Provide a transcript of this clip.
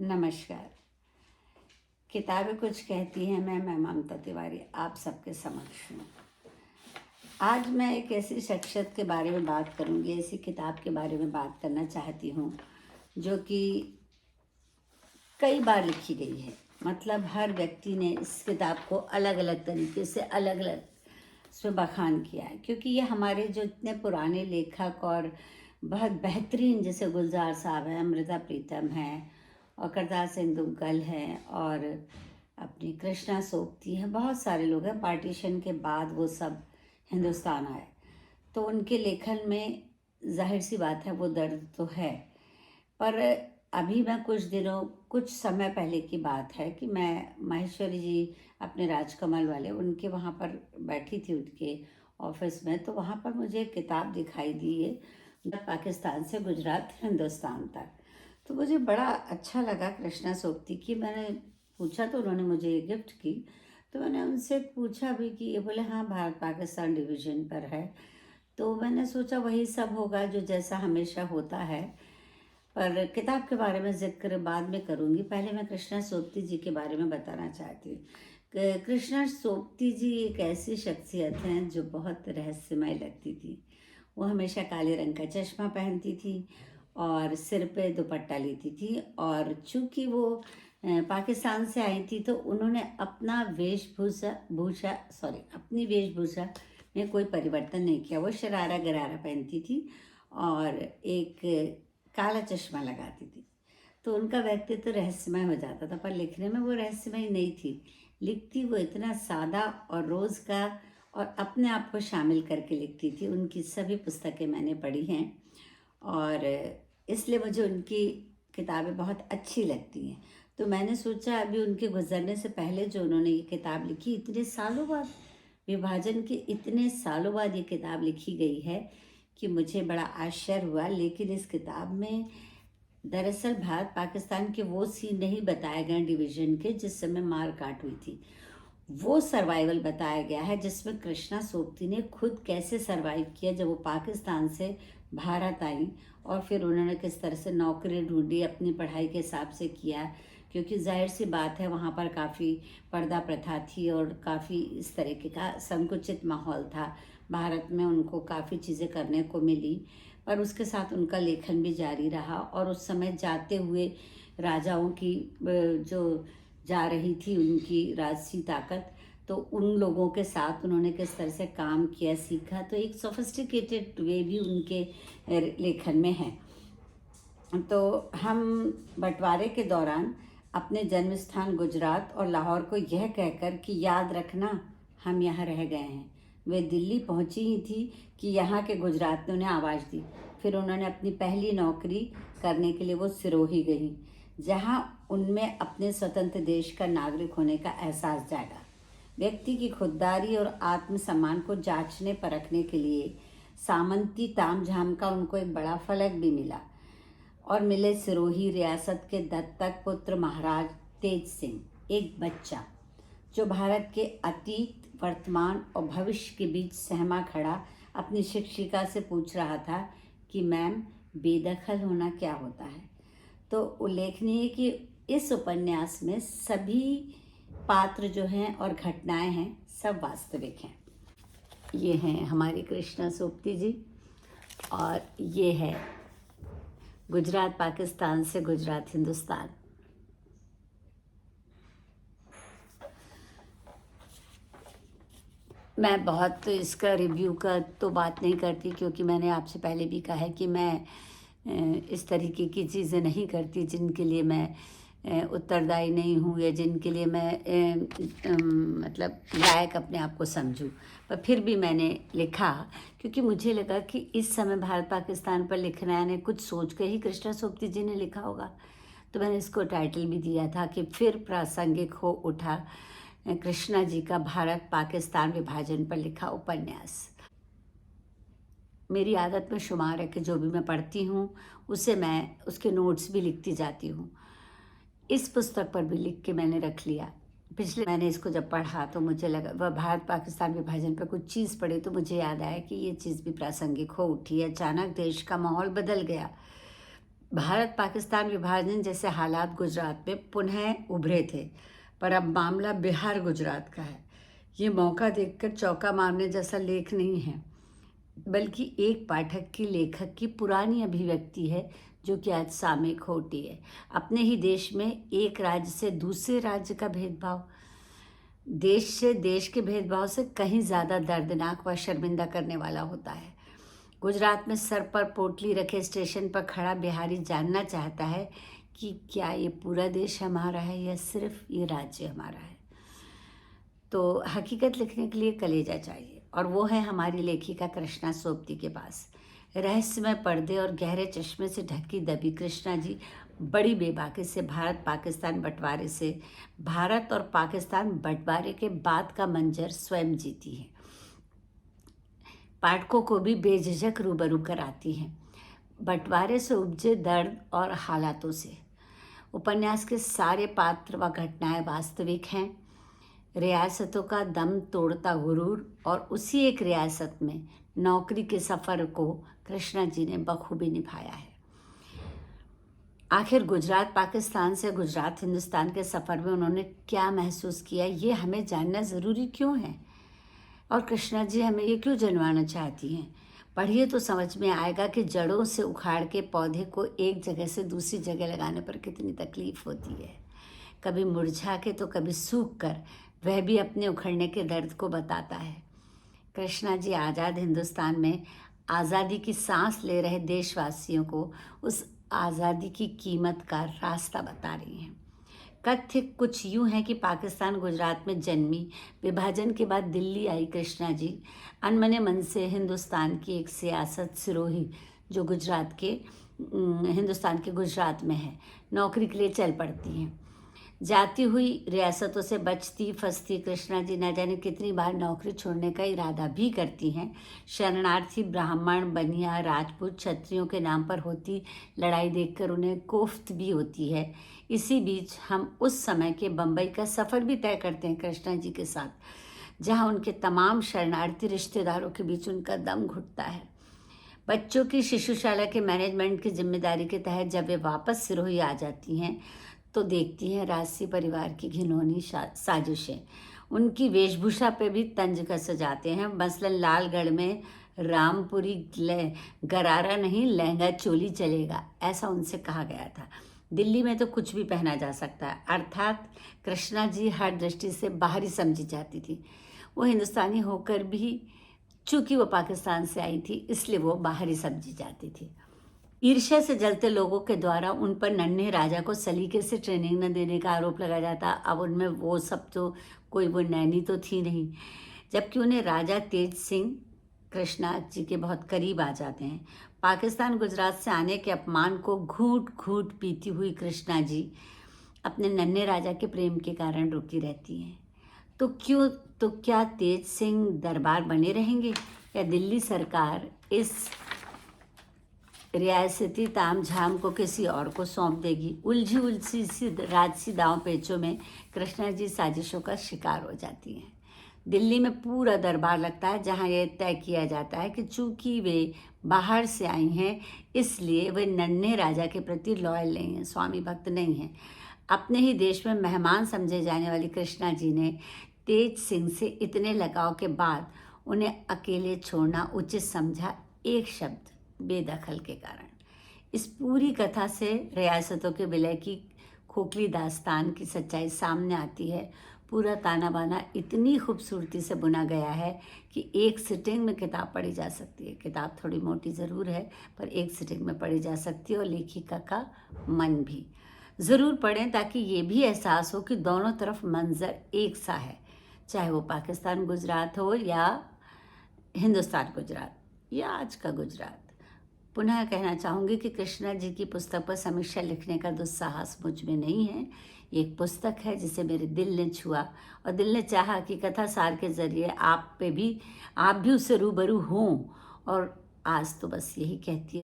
नमस्कार। किताबें कुछ कहती हैं, मैं ममता तिवारी आप सबके समक्ष हूँ। आज मैं एक ऐसी शख्सियत के बारे में बात करूँगी, ऐसी किताब के बारे में बात करना चाहती हूँ जो कि कई बार लिखी गई है। मतलब हर व्यक्ति ने इस किताब को अलग अलग तरीके से अलग अलग इसमें बखान किया है, क्योंकि ये हमारे जो इतने पुराने लेखक और बहुत बेहतरीन, जैसे गुलजार साहब हैं, अमृता प्रीतम हैं और करतार सिंह दुग्गल हैं और अपनी कृष्णा सोबती हैं, बहुत सारे लोग हैं। पार्टीशन के बाद वो सब हिंदुस्तान आए, तो उनके लेखन में जाहिर सी बात है वो दर्द तो है। पर अभी मैं कुछ समय पहले की बात है कि मैं माहेश्वरी जी अपने राजकमल वाले उनके वहाँ पर बैठी थी, उनके ऑफिस में। तो वहाँ पर मुझे एक किताब दिखाई दी है, पाकिस्तान से गुजरात हिंदुस्तान तक। तो मुझे बड़ा अच्छा लगा कृष्णा सोबती की। मैंने पूछा तो उन्होंने मुझे ये गिफ्ट की। तो मैंने उनसे पूछा भी कि ये बोले हाँ भारत पाकिस्तान डिवीज़न पर है। तो मैंने सोचा वही सब होगा जो जैसा हमेशा होता है, पर किताब के बारे में जिक्र बाद में करूँगी। पहले मैं कृष्णा सोबती जी के बारे में बताना चाहती हूँ। कृष्णा सोबती जी एक ऐसी शख्सियत हैं जो बहुत रहस्यमय लगती थी। वो हमेशा काले रंग का चश्मा पहनती थी और सिर पे दुपट्टा लेती थी। और चूँकि वो पाकिस्तान से आई थी, तो उन्होंने अपनी वेशभूषा में कोई परिवर्तन नहीं किया। वो शरारा गरारा पहनती थी और एक काला चश्मा लगाती थी। तो उनका व्यक्तित्व तो रहस्यमय हो जाता था, पर लिखने में वो रहस्यमय नहीं थी। लिखती वो इतना सादा और रोज़ का और अपने आप को शामिल करके लिखती थी। उनकी सभी पुस्तकें मैंने पढ़ी हैं और इसलिए मुझे उनकी किताबें बहुत अच्छी लगती हैं। तो मैंने सोचा अभी उनके गुजरने से पहले जो उन्होंने ये किताब लिखी, इतने सालों बाद, विभाजन के इतने सालों बाद ये किताब लिखी गई है कि मुझे बड़ा आश्चर्य हुआ। लेकिन इस किताब में दरअसल भारत पाकिस्तान के वो सीन नहीं बताए गए डिवीज़न के जिस समय मार काट हुई थी। वो सर्वाइवल बताया गया है जिसमें कृष्णा सोबती ने खुद कैसे सर्वाइव किया जब वो पाकिस्तान से भारत आई, और फिर उन्होंने किस तरह से नौकरी ढूंढी, अपनी पढ़ाई के हिसाब से किया। क्योंकि जाहिर सी बात है वहाँ पर काफ़ी पर्दा प्रथा थी और काफ़ी इस तरीके का संकुचित माहौल था। भारत में उनको काफ़ी चीज़ें करने को मिली, पर उसके साथ उनका लेखन भी जारी रहा। और उस समय जाते हुए राजाओं की जो जा रही थी उनकी राजसी ताकत, तो उन लोगों के साथ उन्होंने किस तरह से काम किया, सीखा। तो एक सोफिस्टिकेटेड वे भी उनके लेखन में है। तो हम बंटवारे के दौरान अपने जन्म स्थान गुजरात और लाहौर को यह कहकर कि याद रखना हम यहाँ रह गए हैं, वे दिल्ली पहुँची ही थी कि यहाँ के गुजरात ने उन्हें आवाज़ दी। फिर उन्होंने अपनी पहली नौकरी करने के लिए वो सिरोही गई, जहाँ उनमें अपने स्वतंत्र देश का नागरिक होने का एहसास जागा। व्यक्ति की खुददारी और आत्मसम्मान को जांचने परखने के लिए सामंती तामझाम का उनको एक बड़ा फलक भी मिला और मिले सिरोही रियासत के दत्तक पुत्र महाराज तेज सिंह, एक बच्चा जो भारत के अतीत, वर्तमान और भविष्य के बीच सहमा खड़ा अपनी शिक्षिका से पूछ रहा था कि मैम, बेदखल होना क्या होता है। तो उल्लेखनीय है कि इस उपन्यास में सभी पात्र जो हैं और घटनाएं हैं सब वास्तविक हैं। ये हैं हमारी कृष्णा सोबती जी और ये है गुजरात पाकिस्तान से गुजरात हिंदुस्तान। मैं बहुत इसका रिव्यू का तो बात नहीं करती, क्योंकि मैंने आपसे पहले भी कहा है कि मैं इस तरीके की चीज़ें नहीं करती जिनके लिए मैं उत्तरदायी नहीं हूँ या जिनके लिए मैं मतलब लायक अपने आप को समझूँ। पर फिर भी मैंने लिखा क्योंकि मुझे लगा कि इस समय भारत पाकिस्तान पर लिखना, यानी कुछ सोच के ही कृष्णा सोबती जी ने लिखा होगा। तो मैंने इसको टाइटल भी दिया था कि फिर प्रासंगिक हो उठा कृष्णा जी का भारत पाकिस्तान विभाजन पर लिखा उपन्यास। मेरी आदत में शुमार है कि जो भी मैं पढ़ती हूँ उसे मैं उसके नोट्स भी लिखती जाती हूँ। इस पुस्तक पर भी लिख के मैंने रख लिया। पिछले मैंने इसको जब पढ़ा तो मुझे लगा, वह भारत पाकिस्तान विभाजन पर कुछ चीज़ पढ़ी तो मुझे याद आया कि ये चीज़ भी प्रासंगिक हो उठी है। अचानक देश का माहौल बदल गया। भारत पाकिस्तान विभाजन जैसे हालात गुजरात में पुनः उभरे थे, पर अब मामला बिहार गुजरात का है। ये मौका देखकर चौंका मारने जैसा लेख नहीं है, बल्कि एक पाठक की, लेखक की पुरानी अभिव्यक्ति है जो कि आज सामयिक होती है। अपने ही देश में एक राज्य से दूसरे राज्य का भेदभाव देश से देश के भेदभाव से कहीं ज़्यादा दर्दनाक व शर्मिंदा करने वाला होता है। गुजरात में सर पर पोटली रखे स्टेशन पर खड़ा बिहारी जानना चाहता है कि क्या ये पूरा देश हमारा है या सिर्फ ये राज्य हमारा है। तो हकीकत लिखने के लिए कलेजा चाहिए, और वो है हमारी लेखिका कृष्णा सोबती के पास। रहस्यमय पर्दे और गहरे चश्मे से ढकी दबी कृष्णा जी बड़ी बेबाकी से भारत और पाकिस्तान बंटवारे के बाद का मंजर स्वयं जीती हैं। पाठकों को भी बेझिझक रूबरू कराती हैं बंटवारे से उपजे दर्द और हालातों से। उपन्यास के सारे पात्र व घटनाएं वास्तविक हैं। रियासतों का दम तोड़ता गुरूर और उसी एक रियासत में नौकरी के सफ़र को कृष्णा जी ने बखूबी निभाया है। आखिर गुजरात पाकिस्तान से गुजरात हिंदुस्तान के सफ़र में उन्होंने क्या महसूस किया, ये हमें जानना ज़रूरी क्यों है, और कृष्णा जी हमें ये क्यों जनवाना चाहती हैं। पढ़िए तो समझ में आएगा कि जड़ों से उखाड़ के पौधे को एक जगह से दूसरी जगह लगाने पर कितनी तकलीफ़ होती है। कभी मुरझा के तो कभी सूख कर, वह भी अपने उखड़ने के दर्द को बताता है। कृष्णा जी आज़ाद हिंदुस्तान में आज़ादी की सांस ले रहे देशवासियों को उस आज़ादी की कीमत का रास्ता बता रही हैं। कथ्य कुछ यूँ है कि पाकिस्तान गुजरात में जन्मी, विभाजन के बाद दिल्ली आई कृष्णा जी अनमने मन से हिंदुस्तान की एक सियासत सिरोही जो हिंदुस्तान के गुजरात में है, नौकरी के लिए चल पड़ती हैं। जाती हुई रियासतों से बचती फंसती कृष्णा जी न जाने कितनी बार नौकरी छोड़ने का इरादा भी करती हैं। शरणार्थी ब्राह्मण, बनिया, राजपूत, क्षत्रियों के नाम पर होती लड़ाई देखकर उन्हें कोफ्त भी होती है। इसी बीच हम उस समय के बम्बई का सफ़र भी तय करते हैं कृष्णा जी के साथ, जहाँ उनके तमाम शरणार्थी रिश्तेदारों के बीच उनका दम घुटता है। बच्चों की शिशुशाला के मैनेजमेंट की जिम्मेदारी के तहत जब वे वापस सिरोही आ जाती हैं तो देखती हैं राजसी परिवार की घिनौनी साजिशें। उनकी वेशभूषा पे भी तंज कस जाते हैं। मसलन लालगढ़ में रामपुरी गरारा नहीं, लहंगा चोली चलेगा, ऐसा उनसे कहा गया था। दिल्ली में तो कुछ भी पहना जा सकता है। अर्थात कृष्णा जी हर दृष्टि से बाहरी समझी जाती थी। वो हिंदुस्तानी होकर भी, चूँकि वो पाकिस्तान से आई थी, इसलिए वो बाहरी समझी जाती थी। ईर्ष्या से जलते लोगों के द्वारा उन पर नन्हे राजा को सलीके से ट्रेनिंग न देने का आरोप लगाया जाता। अब उनमें वो सब तो कोई वो नैनी तो थी नहीं, जबकि उन्हें राजा तेज सिंह कृष्णा जी के बहुत करीब आ जाते हैं। पाकिस्तान गुजरात से आने के अपमान को घूट घूट पीती हुई कृष्णा जी अपने नन्हे राजा के प्रेम के कारण रुकी रहती हैं। तो क्या तेज सिंह दरबार बने रहेंगे या दिल्ली सरकार इस रियासती तामझाम को किसी और को सौंप देगी? उलझी उलझी सी राजसी दांव पेचों में कृष्णा जी साजिशों का शिकार हो जाती हैं। दिल्ली में पूरा दरबार लगता है, जहां यह तय किया जाता है कि चूंकि वे बाहर से आई हैं, इसलिए वे नन्हे राजा के प्रति लॉयल नहीं हैं, स्वामी भक्त नहीं हैं। अपने ही देश में मेहमान समझे जाने वाली कृष्णा जी ने तेज सिंह से इतने लगाव के बाद उन्हें अकेले छोड़ना उचित समझा, एक शब्द, बेदखल के कारण। इस पूरी कथा से रियासतों के विलय की खोखली दास्तान की सच्चाई सामने आती है। पूरा ताना बाना इतनी खूबसूरती से बुना गया है कि एक सिटिंग में किताब पढ़ी जा सकती है। किताब थोड़ी मोटी ज़रूर है, पर एक सिटिंग में पढ़ी जा सकती है, और लेखिका का मन भी। ज़रूर पढ़ें ताकि ये भी एहसास हो कि दोनों तरफ मंजर एक सा है, चाहे वो पाकिस्तान गुजरात हो या हिंदुस्तान गुजरात या आज का गुजरात। पुनः कहना चाहूँगी कि कृष्णा जी की पुस्तक पर समीक्षा लिखने का दुस्साहस मुझ में नहीं है। ये एक पुस्तक है जिसे मेरे दिल ने छुआ, और दिल ने चाहा कि कथा सार के ज़रिए आप भी उससे रूबरू हों, और आज तो बस यही कहती है।